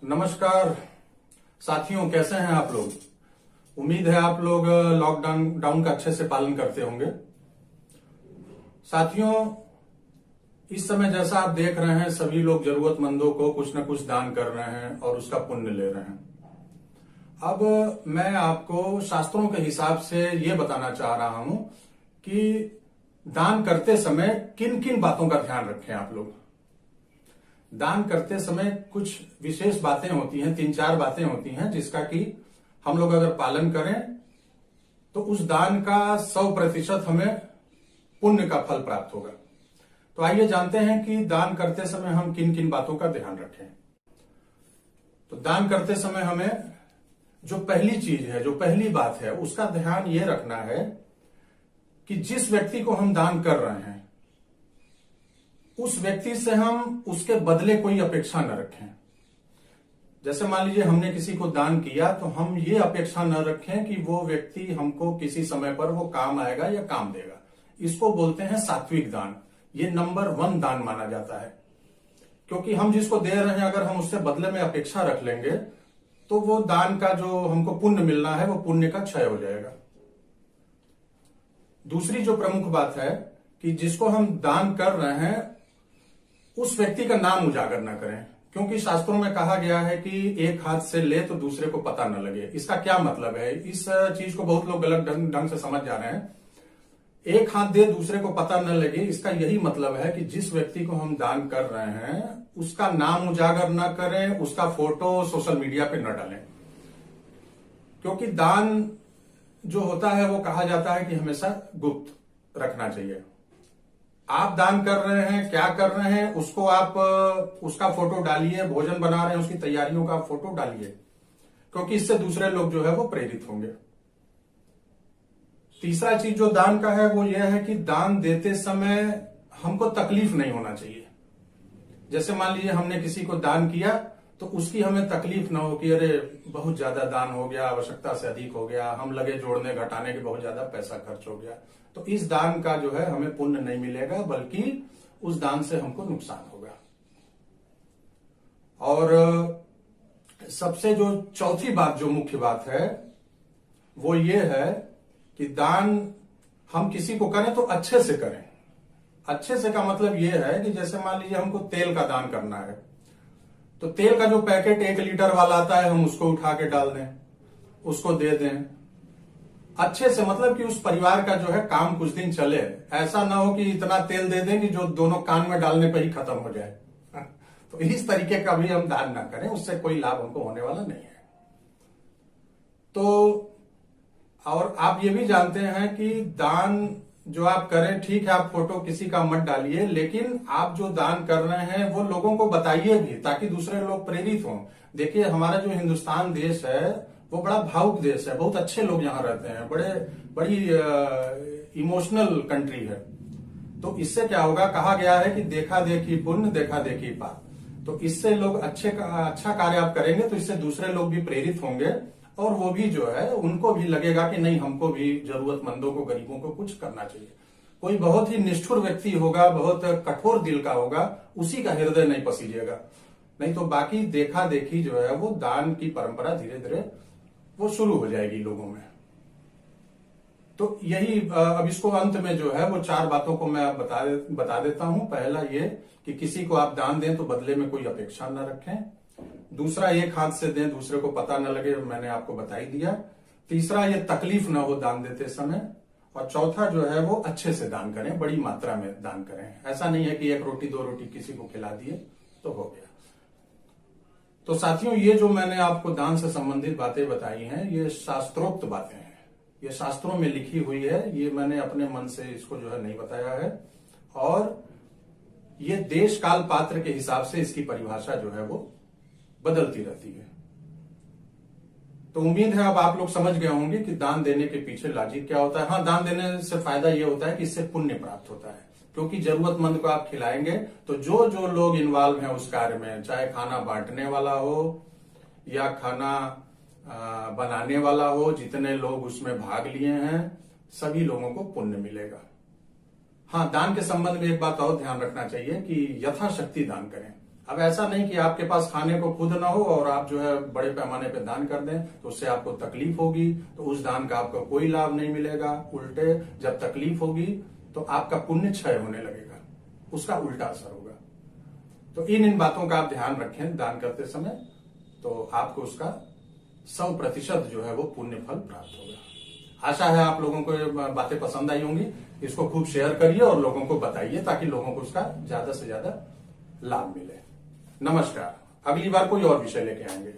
नमस्कार साथियों, कैसे हैं आप लोग। उम्मीद है आप लोग लॉकडाउन का अच्छे से पालन करते होंगे। साथियों, इस समय जैसा आप देख रहे हैं, सभी लोग जरूरतमंदों को कुछ न कुछ दान कर रहे हैं और उसका पुण्य ले रहे हैं। अब मैं आपको शास्त्रों के हिसाब से ये बताना चाह रहा हूं कि दान करते समय किन किन बातों का ध्यान रखें आप लोग। दान करते समय कुछ विशेष बातें होती हैं, 3-4 बातें होती हैं जिसका कि हम लोग अगर पालन करें तो उस दान का 100% हमें पुण्य का फल प्राप्त होगा। तो आइए जानते हैं कि दान करते समय हम किन किन बातों का ध्यान रखें। तो दान करते समय हमें जो पहली चीज है, जो पहली बात है, उसका ध्यान यह रखना है कि जिस व्यक्ति को हम दान कर रहे हैं उस व्यक्ति से हम उसके बदले कोई अपेक्षा न रखें। जैसे मान लीजिए हमने किसी को दान किया तो हम ये अपेक्षा न रखें कि वो व्यक्ति हमको किसी समय पर वो काम आएगा या काम देगा। इसको बोलते हैं सात्विक दान। ये नंबर 1 दान माना जाता है, क्योंकि हम जिसको दे रहे हैं अगर हम उससे बदले में अपेक्षा रख लेंगे तो वो दान का जो हमको पुण्य मिलना है वो पुण्य का क्षय हो जाएगा। दूसरी जो प्रमुख बात है कि जिसको हम दान कर रहे हैं उस व्यक्ति का नाम उजागर न करें, क्योंकि शास्त्रों में कहा गया है कि एक हाथ से ले तो दूसरे को पता न लगे। इसका क्या मतलब है, इस चीज को बहुत लोग गलत ढंग से समझ जा रहे हैं। एक हाथ दे दूसरे को पता न लगे, इसका यही मतलब है कि जिस व्यक्ति को हम दान कर रहे हैं उसका नाम उजागर न करें, उसका फोटो सोशल मीडिया पे न डालें, क्योंकि दान जो होता है वो कहा जाता है कि हमेशा गुप्त रखना चाहिए। आप दान कर रहे हैं, क्या कर रहे हैं, उसको आप उसका फोटो डालिए, भोजन बना रहे हैं उसकी तैयारियों का फोटो डालिए, क्योंकि इससे दूसरे लोग जो है वो प्रेरित होंगे। तीसरा चीज जो दान का है वो यह है कि दान देते समय हमको तकलीफ नहीं होना चाहिए। जैसे मान लीजिए हमने किसी को दान किया तो उसकी हमें तकलीफ ना हो कि अरे बहुत ज्यादा दान हो गया, आवश्यकता से अधिक हो गया, हम लगे जोड़ने घटाने के, बहुत ज्यादा पैसा खर्च हो गया। तो इस दान का जो है हमें पुण्य नहीं मिलेगा, बल्कि उस दान से हमको नुकसान होगा। और सबसे जो चौथी बात, जो मुख्य बात है वो ये है कि दान हम किसी को करें तो अच्छे से करें। अच्छे से का मतलब ये है कि जैसे मान लीजिए हमको तेल का दान करना है तो तेल का जो पैकेट 1 लीटर वाला आता है हम उसको उठा के डाल दें, उसको दे दें। अच्छे से मतलब कि उस परिवार का जो है काम कुछ दिन चले। ऐसा ना हो कि इतना तेल दे दें कि जो दोनों कान में डालने पर ही खत्म हो जाए। तो इस तरीके का भी हम दान ना करें, उससे कोई लाभ हमको होने वाला नहीं है। तो और आप ये भी जानते हैं कि दान जो आप करें, ठीक है आप फोटो किसी का मत डालिए, लेकिन आप जो दान कर रहे हैं वो लोगों को बताइए भी, ताकि दूसरे लोग प्रेरित हों। देखिए हमारा जो हिंदुस्तान देश है वो बड़ा भावुक देश है, बहुत अच्छे लोग यहाँ रहते हैं, बड़ी इमोशनल कंट्री है। तो इससे क्या होगा, कहा गया है कि देखा देखी पुण्य, देखा देखी पाप। तो इससे लोग अच्छा कार्य आप करेंगे तो इससे दूसरे लोग भी प्रेरित होंगे और वो भी जो है उनको भी लगेगा कि नहीं, हमको भी जरूरतमंदों को, गरीबों को कुछ करना चाहिए। कोई बहुत ही निष्ठुर व्यक्ति होगा, बहुत कठोर दिल का होगा, उसी का हृदय नहीं पसीजिएगा। नहीं तो बाकी देखा देखी जो है वो दान की परंपरा धीरे धीरे वो शुरू हो जाएगी लोगों में। तो यही अब इसको अंत में जो है वो 4 बातों को मैं बता देता हूं। पहला ये कि किसी को आप दान दें तो बदले में कोई अपेक्षा न रखें। दूसरा, एक हाथ से दें, दूसरे को पता न लगे, मैंने आपको बता ही दिया। तीसरा, ये तकलीफ न हो दान देते समय। और चौथा जो है वो अच्छे से दान करें, बड़ी मात्रा में दान करें। ऐसा नहीं है कि 1 रोटी 2 रोटी किसी को खिला दिए तो हो गया। तो साथियों, ये जो मैंने आपको दान से संबंधित बातें बताई हैं ये शास्त्रोक्त बातें हैं, ये शास्त्रों में लिखी हुई है, ये मैंने अपने मन से इसको जो है नहीं बताया है। और ये देश काल पात्र के हिसाब से इसकी परिभाषा जो है वो बदलती रहती है। तो उम्मीद है अब आप लोग समझ गए होंगे कि दान देने के पीछे लॉजिक क्या होता है। हाँ, दान देने से फायदा ये होता है कि इससे पुण्य प्राप्त होता है, क्योंकि जरूरतमंद को आप खिलाएंगे तो जो जो लोग इन्वॉल्व हैं उस कार्य में, चाहे खाना बांटने वाला हो या खाना बनाने वाला हो, जितने लोग उसमें भाग लिए हैं सभी लोगों को पुण्य मिलेगा। हाँ, दान के संबंध में एक बात और ध्यान रखना चाहिए कि यथाशक्ति दान करें। अब ऐसा नहीं कि आपके पास खाने को खुद ना हो और आप जो है बड़े पैमाने पे दान कर दें तो उससे आपको तकलीफ होगी, तो उस दान का आपको कोई लाभ नहीं मिलेगा। उल्टे जब तकलीफ होगी तो आपका पुण्य क्षय होने लगेगा, उसका उल्टा असर होगा। तो इन बातों का आप ध्यान रखें दान करते समय, तो आपको उसका 100% जो है वो पुण्य फल प्राप्त होगा। आशा है आप लोगों को ये बातें पसंद आई होंगी। इसको खूब शेयर करिए और लोगों को बताइए ताकि लोगों को उसका ज्यादा से ज्यादा लाभ मिले। नमस्कार, अगली बार कोई और विषय लेके आएंगे।